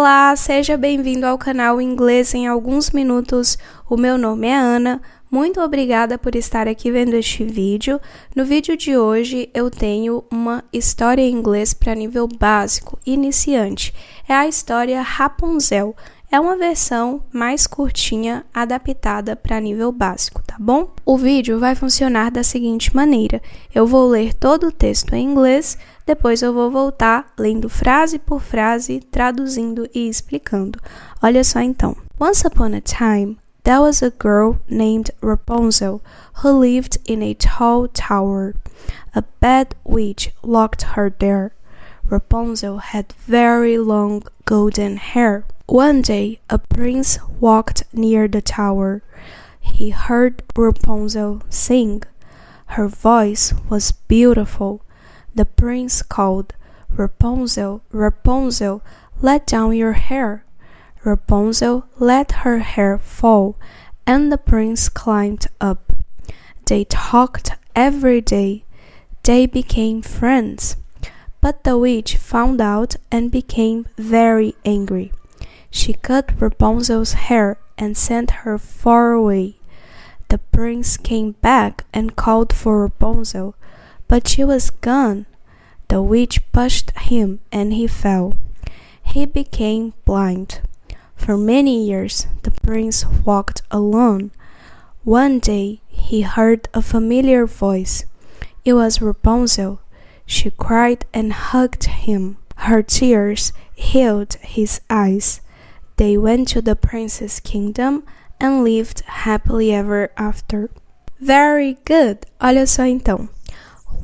Olá, seja bem-vindo ao canal Inglês em Alguns Minutos. O meu nome é Ana. Muito obrigada por estar aqui vendo este vídeo. No vídeo de hoje eu tenho uma história em inglês para nível básico, iniciante. É a história Rapunzel. É uma versão mais curtinha, adaptada para nível básico, tá bom? O vídeo vai funcionar da seguinte maneira. Eu vou ler todo o texto em inglês, depois eu vou voltar lendo frase por frase, traduzindo e explicando. Olha só então. Once upon a time, there was a girl named Rapunzel who lived in a tall tower. A bad witch locked her there. Rapunzel had very long golden hair. One day, a prince walked near the tower. He heard Rapunzel sing. Her voice was beautiful. The prince called, "Rapunzel, Rapunzel, let down your hair." Rapunzel let her hair fall, and the prince climbed up. They talked every day. They became friends. But the witch found out and became very angry. She cut Rapunzel's hair and sent her far away. The prince came back and called for Rapunzel, but she was gone. The witch pushed him and he fell. He became blind. For many years, the prince walked alone. One day, he heard a familiar voice. It was Rapunzel. She cried and hugged him. Her tears healed his eyes. They went to the prince's kingdom and lived happily ever after. Very good! Olha só então.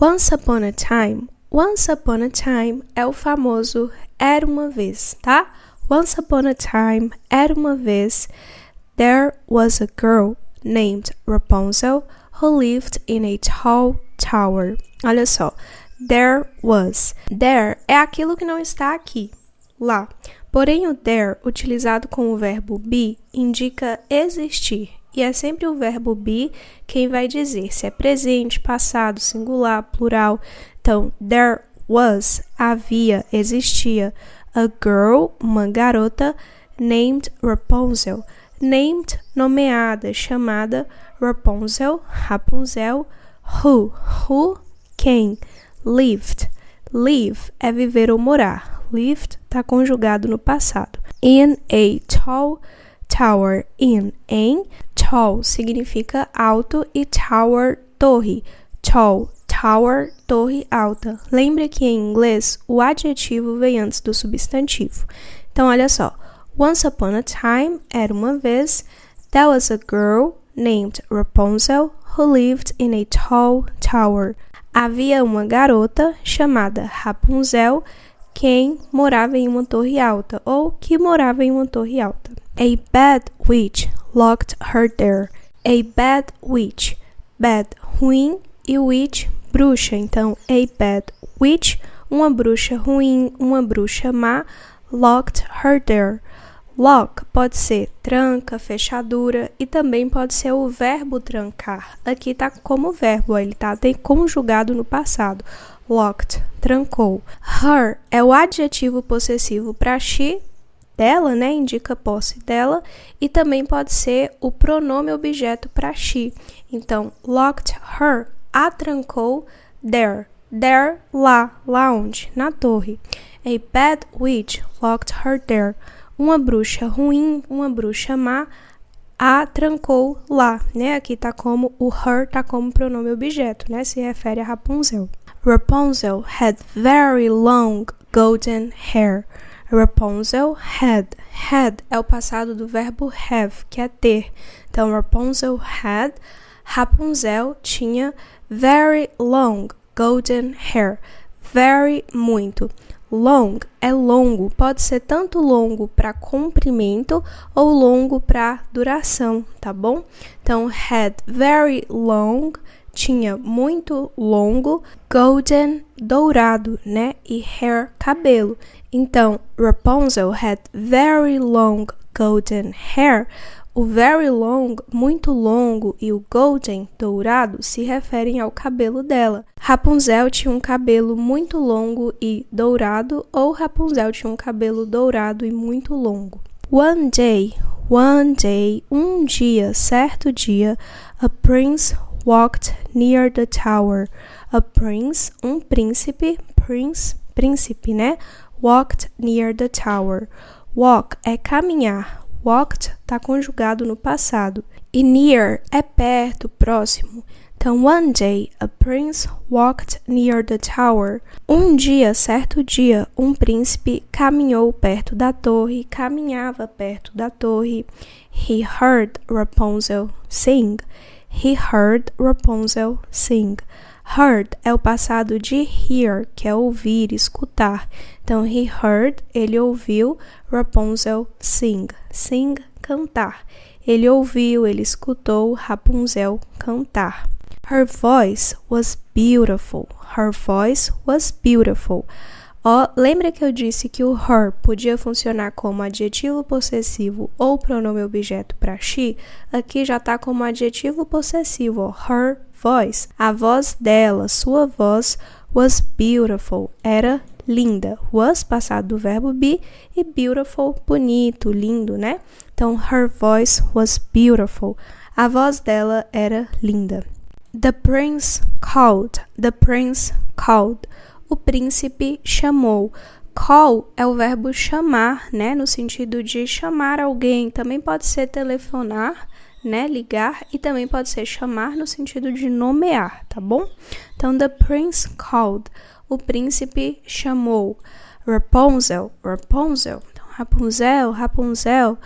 Once upon a time. Once upon a time é o famoso era uma vez, tá? Once upon a time, era uma vez, there was a girl named Rapunzel who lived in a tall tower. Olha só. There was. There é aquilo que não está aqui, lá. Porém, o there, utilizado com o verbo be, indica existir. E é sempre o verbo be quem vai dizer se é presente, passado, singular, plural. Então, there was, havia, existia. A girl, uma garota, named Rapunzel. Named, nomeada, chamada Rapunzel, Rapunzel. Who, quem. Lived. Live é viver ou morar. Lived está conjugado no passado. In a tall tower. In, em. Tall significa alto e tower, torre. Tall, tower, torre alta. Lembre que em inglês o adjetivo vem antes do substantivo. Então, olha só. Once upon a time, era uma vez, there was a girl named Rapunzel who lived in a tall tower. Havia uma garota chamada Rapunzel, quem morava em uma torre alta, ou que morava em uma torre alta. A bad witch locked her there. A bad witch. Bad, ruim, e witch, bruxa. Então, a bad witch, uma bruxa ruim, uma bruxa má, locked her there. Lock pode ser tranca, fechadura e também pode ser o verbo trancar. Aqui está como verbo, ele está conjugado no passado. Locked, trancou. Her é o adjetivo possessivo para she, dela, né? Indica posse dela. E também pode ser o pronome objeto para she. Então, locked her, a trancou, there. There, lá onde? Na torre. A bad witch locked her there. Uma bruxa ruim, uma bruxa má, a trancou lá, né? Aqui tá como, o her tá como pronome objeto, né? Se refere a Rapunzel. Rapunzel had very long golden hair. Rapunzel had é o passado do verbo have, que é ter. Então, Rapunzel had, Rapunzel tinha very long golden hair. Very, muito. Long é longo, pode ser tanto longo para comprimento ou longo para duração, tá bom? Então, had very long, tinha muito longo, golden, dourado, né? E hair, cabelo. Então, Rapunzel had very long golden hair. O very long, muito longo, e o golden, dourado, se referem ao cabelo dela. Rapunzel tinha um cabelo muito longo e dourado, ou Rapunzel tinha um cabelo dourado e muito longo. One day, um dia, certo dia, a prince walked near the tower. A prince, um príncipe, príncipe, né? Walked near the tower. Walk é caminhar. Walked está conjugado no passado. E near é perto, próximo. Então, one day, a prince walked near the tower. Um dia, certo dia, um príncipe caminhou perto da torre, caminhava perto da torre. He heard Rapunzel sing. He heard Rapunzel sing. Heard é o passado de hear, que é ouvir, escutar. Então, he heard, ele ouviu, Rapunzel sing. Sing, cantar. Ele ouviu, ele escutou Rapunzel cantar. Her voice was beautiful. Her voice was beautiful. Lembra que eu disse que o her podia funcionar como adjetivo possessivo ou pronome objeto para she? Aqui já está como adjetivo possessivo, her voice. A voz dela, sua voz, was beautiful, era linda. Was, passado do verbo be, e beautiful, bonito, lindo, né? Então, her voice was beautiful. A voz dela era linda. The prince called. The prince called. O príncipe chamou. Call é o verbo chamar, né? No sentido de chamar alguém. Também pode ser telefonar, né? Ligar. E também pode ser chamar no sentido de nomear, tá bom? Então, the prince called. O príncipe chamou. Rapunzel. Rapunzel. Então, Rapunzel, Rapunzel.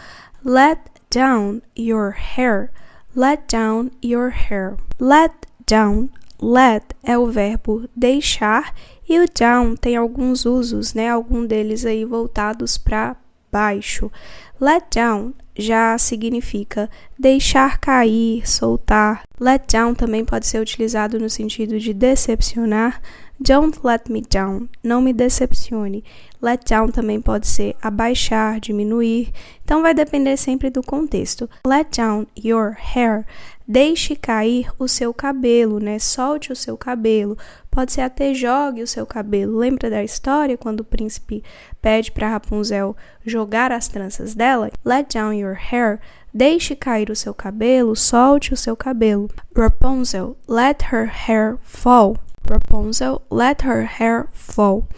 Let down your hair. Let down your hair. Let down. Let é o verbo deixar e o down tem alguns usos, né? Algum deles aí voltados para baixo. Let down já significa deixar cair, soltar. Let down também pode ser utilizado no sentido de decepcionar. Don't let me down, não me decepcione. Let down também pode ser abaixar, diminuir. Então vai depender sempre do contexto. Let down your hair. Deixe cair o seu cabelo, né? Solte o seu cabelo. Pode ser até jogue o seu cabelo. Lembra da história quando o príncipe pede para Rapunzel jogar as tranças dela? Let down your hair. Deixe cair o seu cabelo, solte o seu cabelo. Rapunzel, let her hair fall. Rapunzel, let her hair fall.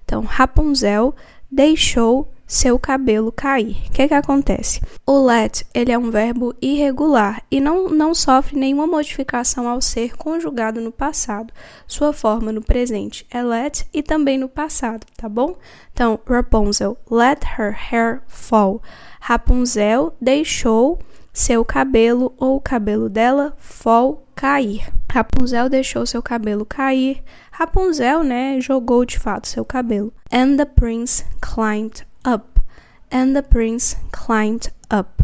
Então, Rapunzel deixou seu cabelo cair. O que acontece? O let, ele é um verbo irregular e não sofre nenhuma modificação ao ser conjugado no passado. Sua forma no presente é let e também no passado, tá bom? Então, Rapunzel, let her hair fall. Rapunzel deixou seu cabelo ou o cabelo dela fall, cair. Rapunzel deixou seu cabelo cair. Rapunzel, né, jogou de fato seu cabelo. And the prince climbed up. And the prince climbed up.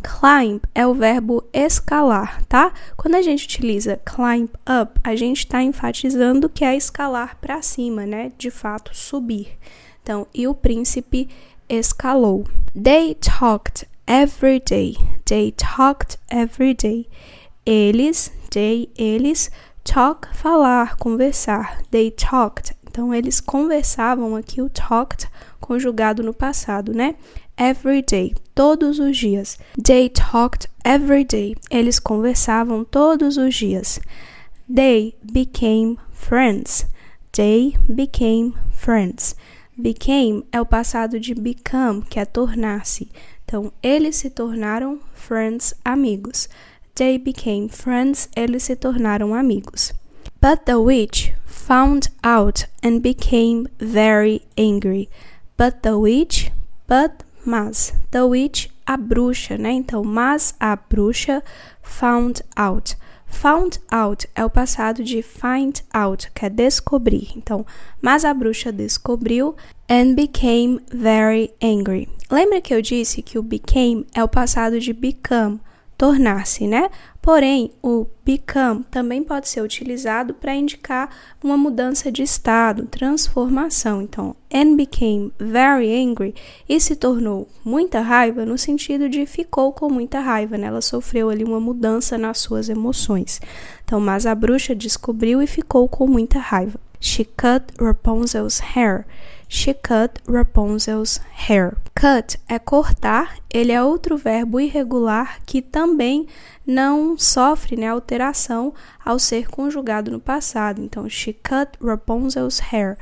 Climb é o verbo escalar, tá? Quando a gente utiliza climb up, a gente está enfatizando que é escalar para cima, né? De fato, subir. Então, e o príncipe escalou. They talked every day. They talked every day. Eles, talk, falar, conversar. They talked. Então, eles conversavam aqui, o talked, conjugado no passado, né? Every day, todos os dias. They talked every day. Eles conversavam todos os dias. They became friends. They became friends. Became é o passado de become, que é tornar-se. Então, eles se tornaram friends, amigos. They became friends, eles se tornaram amigos. But the witch found out and became very angry. But the witch, mas. The witch, a bruxa, né? Então, mas a bruxa found out. Found out é o passado de find out, que é descobrir. Então, mas a bruxa descobriu and became very angry. Lembra que eu disse que o became é o passado de become, tornar-se, né? Porém, o become também pode ser utilizado para indicar uma mudança de estado, transformação. Então, and became very angry e se tornou muita raiva no sentido de ficou com muita raiva, né? Ela sofreu ali uma mudança nas suas emoções. Então, mas a bruxa descobriu e ficou com muita raiva. She cut Rapunzel's hair. She cut Rapunzel's hair. Cut é cortar, ele é outro verbo irregular que também não sofre, né, alteração ao ser conjugado no passado. Então, she cut Rapunzel's hair.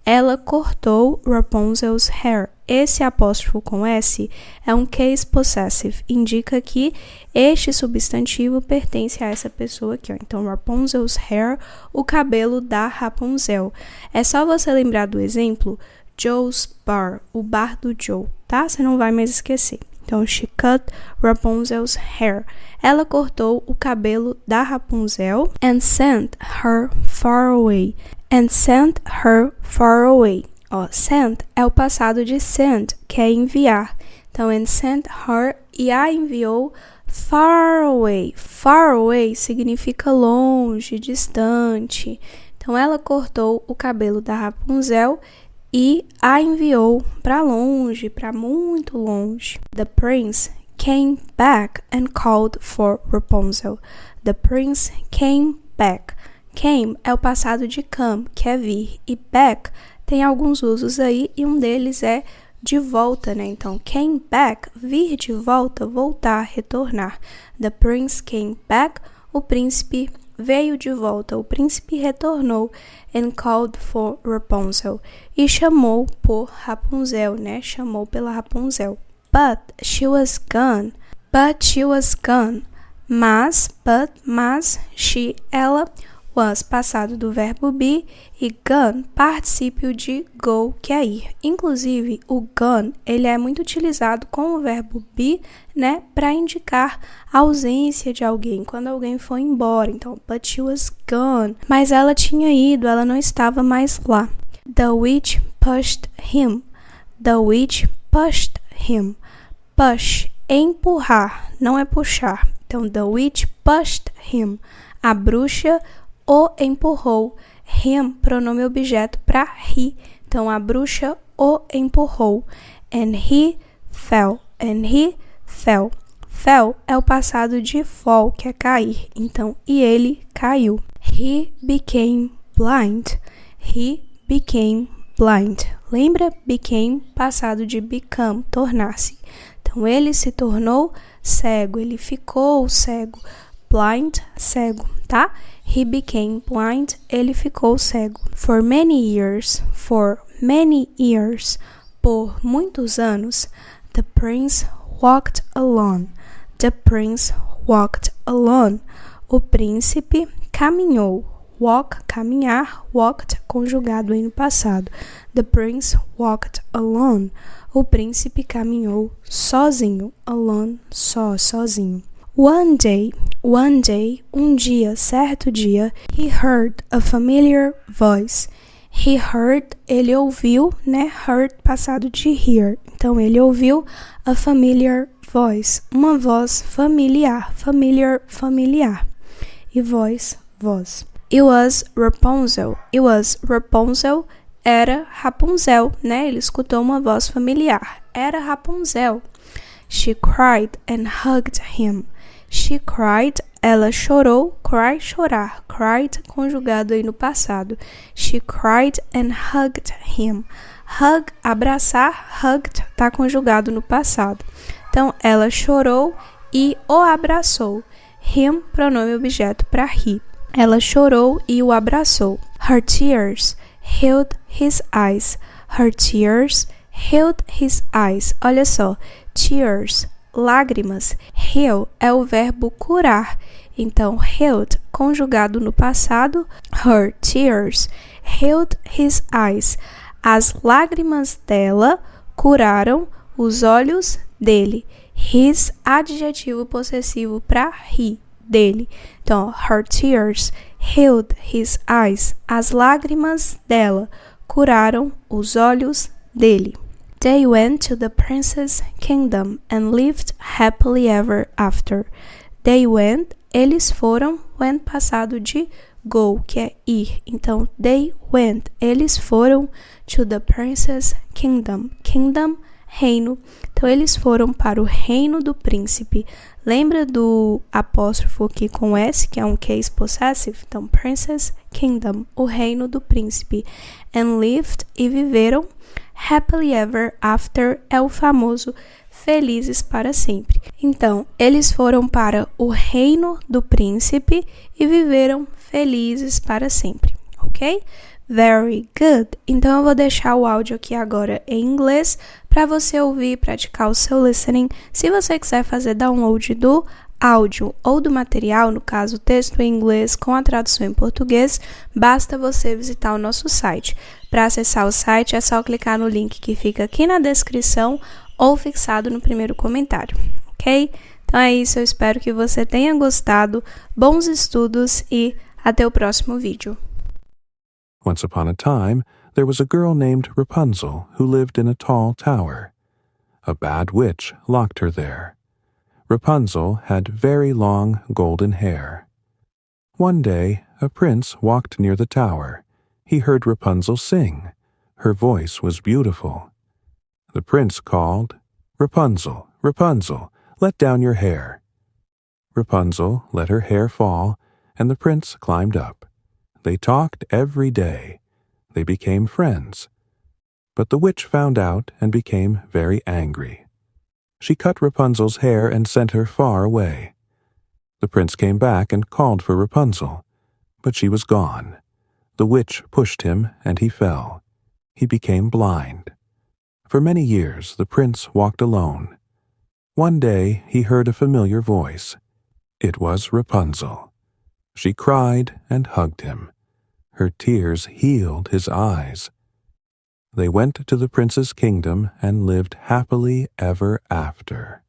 Ela cortou Rapunzel's hair. Esse apóstrofo com S é um case possessive, indica que este substantivo pertence a essa pessoa aqui, ó. Então, Rapunzel's hair, o cabelo da Rapunzel. É só você lembrar do exemplo Joe's bar, o bar do Joe, tá? Você não vai mais esquecer. Então, she cut Rapunzel's hair. Ela cortou o cabelo da Rapunzel and sent her far away. And sent her far away. Ó, sent é o passado de send, que é enviar. Então, and sent her, e a enviou far away. Far away significa longe, distante. Então, ela cortou o cabelo da Rapunzel e a enviou para longe, para muito longe. The prince came back and called for Rapunzel. The prince came back. Came é o passado de come, que é vir, e back tem alguns usos aí, e um deles é de volta, né? Então, came back, vir de volta, voltar, retornar. The prince came back, o príncipe veio de volta, o príncipe retornou, and called for Rapunzel, e chamou por Rapunzel, né? Chamou pela Rapunzel. But she was gone. But she was gone. Mas, she, ela, was, passado do verbo be, e gone, particípio de go, que é ir. Inclusive, o gone, ele é muito utilizado com o verbo be, né, para indicar a ausência de alguém, quando alguém foi embora. Então, but she was gone. Mas ela tinha ido, ela não estava mais lá. The witch pushed him. The witch pushed him. Push, empurrar, não é puxar. Então, the witch pushed him. A bruxa o empurrou. Him, pronome objeto para he. Então, a bruxa o empurrou. And he fell. And he fell. Fell é o passado de fall, que é cair. Então, e ele caiu. He became blind. He became blind. Lembra? Became, passado de become, tornar-se. Então, ele se tornou cego. Ele ficou cego. Blind, cego, tá? He became blind, ele ficou cego. For many years, por muitos anos, the prince walked alone. The prince walked alone. O príncipe caminhou. Walk, caminhar, walked, conjugado aí no passado. The prince walked alone. O príncipe caminhou sozinho. Alone, sozinho. One day, um dia, certo dia, he heard a familiar voice. He heard, ele ouviu, né? Heard, passado de hear. Então, ele ouviu a familiar voice, uma voz familiar, familiar. E voz. It was Rapunzel. Era Rapunzel, né? Ele escutou uma voz familiar. Era Rapunzel. She cried and hugged him. She cried, ela chorou, cry, chorar, cried, conjugado aí no passado. She cried and hugged him. Hug, abraçar, hugged, tá conjugado no passado. Então, ela chorou e o abraçou. Him, pronome objeto para he. Ela chorou e o abraçou. Her tears held his eyes. Her tears held his eyes. Olha só, tears, lágrimas. Heal é o verbo curar. Então, held, conjugado no passado. Her tears held his eyes. As lágrimas dela curaram os olhos dele. His, adjetivo possessivo para he, dele. Então, her tears healed his eyes. As lágrimas dela curaram os olhos dele. They went to the prince's kingdom and lived happily ever after. They went, eles foram, went passado de go, que é ir. Então, they went, eles foram to the princess kingdom. Kingdom, reino. Então, eles foram para o reino do príncipe. Lembra do apóstrofo aqui com S, que é um case possessive? Então, princess kingdom, o reino do príncipe. And lived, e viveram. Happily ever after é o famoso felizes para sempre. Então, eles foram para o reino do príncipe e viveram felizes para sempre, ok? Very good. Então, eu vou deixar o áudio aqui agora em inglês para você ouvir e praticar o seu listening. Se você quiser fazer download do áudio ou do material, no caso texto em inglês com a tradução em português, basta você visitar o nosso site. Para acessar o site é só clicar no link que fica aqui na descrição ou fixado no primeiro comentário, ok? Então é isso, eu espero que você tenha gostado, bons estudos e até o próximo vídeo. Once upon a time, there was a girl named Rapunzel who lived in a tall tower. A bad witch locked her there. Rapunzel had very long golden hair. One day, a prince walked near the tower. He heard Rapunzel sing. Her voice was beautiful. The prince called, "Rapunzel, Rapunzel, let down your hair." Rapunzel let her hair fall, and the prince climbed up. They talked every day. They became friends. But the witch found out and became very angry. She cut Rapunzel's hair and sent her far away. The prince came back and called for Rapunzel, but she was gone. The witch pushed him, and he fell. He became blind. For many years the prince walked alone. One day he heard a familiar voice. It was Rapunzel. She cried and hugged him. Her tears healed his eyes. They went to the prince's kingdom and lived happily ever after.